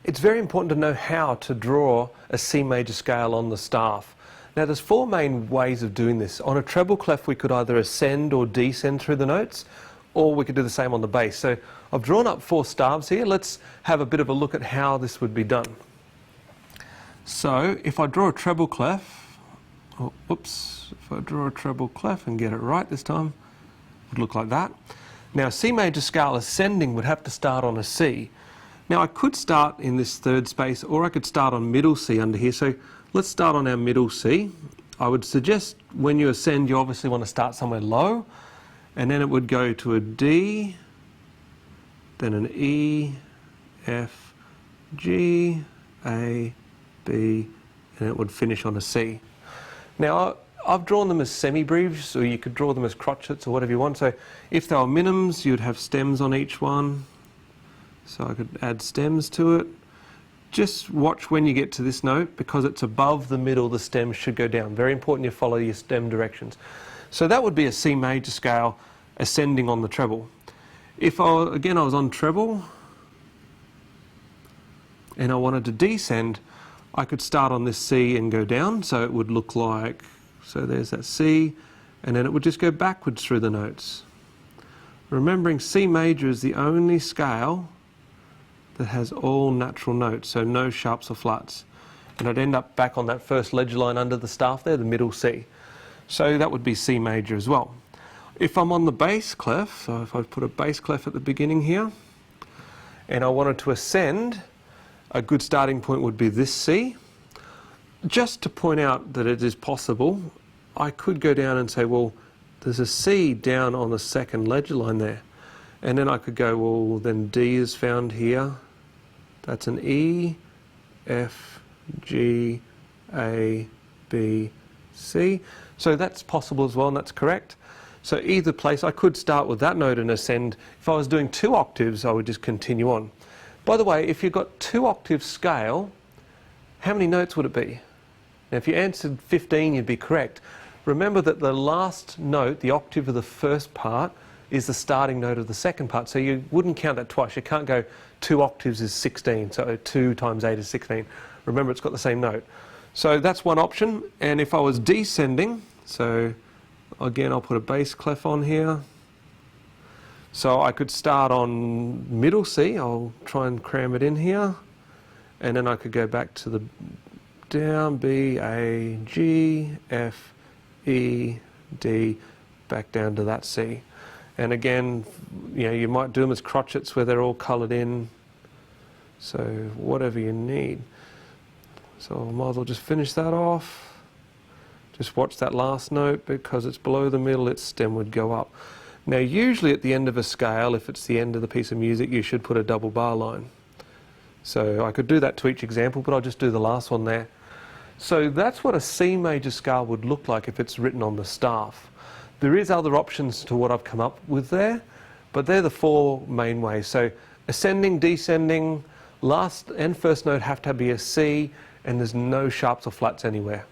It's very important to know how to draw a C major scale on the staff. Now there's four main ways of doing this. On a treble clef we could either ascend or descend through the notes, or we could do the same on the bass. So I've drawn up four staves here. Let's have a bit of a look at how this would be done. So if I draw a treble clef, if I draw a treble clef and get it right this time, it would look like that. Now C major scale ascending would have to start on a C. Now I could start in this third space, or I could start on middle C under here. So let's start on our middle C. I would suggest when you ascend you obviously want to start somewhere low, and then it would go to a D, then an E, F, G, A, B, and it would finish on a C. Now I've drawn them as semi-breves, or you could draw them as crotchets or whatever you want. So if they were minims, you'd have stems on each one. So I could add stems to it. Just watch when you get to this note, because it's above the middle, the stem should go down. Very important you follow your stem directions. So that would be a C major scale ascending on the treble. If I was on treble and I wanted to descend, I could start on this C and go down. So it would look like, so there's that C, and then it would just go backwards through the notes. Remembering C major is the only scale that has all natural notes, so no sharps or flats. And I'd end up back on that first ledger line under the staff there, the middle C. So that would be C major as well. If I'm on the bass clef, so if I put a bass clef at the beginning here, and I wanted to ascend, a good starting point would be this C. Just to point out that it is possible, I could go down and say, well, there's a C down on the second ledger line there. And then I could go, well, then D is found here. That's an E, F, G, A, B, C. So that's possible as well, and that's correct. So either place, I could start with that note and ascend. If I was doing 2 octaves, I would just continue on. By the way, if you've got 2 octave scale, how many notes would it be? Now if you answered 15, you'd be correct. Remember that the last note, the octave of the first part, is the starting note of the second part. So you wouldn't count that twice. You can't go 2 octaves is 16, so 2 times 8 is 16. Remember, it's got the same note. So that's one option. And if I was descending, so again, I'll put a bass clef on here. So I could start on middle C. I'll try and cram it in here. And then I could go back to the down, B, A, G, F, E, D, back down to that C. And again, you might do them as crotchets where they're all coloured in. So whatever you need. So I might as well just finish that off. Just watch that last note, because it's below the middle, its stem would go up. Now usually at the end of a scale, if it's the end of the piece of music, you should put a double bar line. So I could do that to each example, but I'll just do the last one there. So that's what a C major scale would look like if it's written on the staff. There is other options to what I've come up with there, but they're the 4 main ways. So ascending, descending, last and first note have to be a C, and there's no sharps or flats anywhere.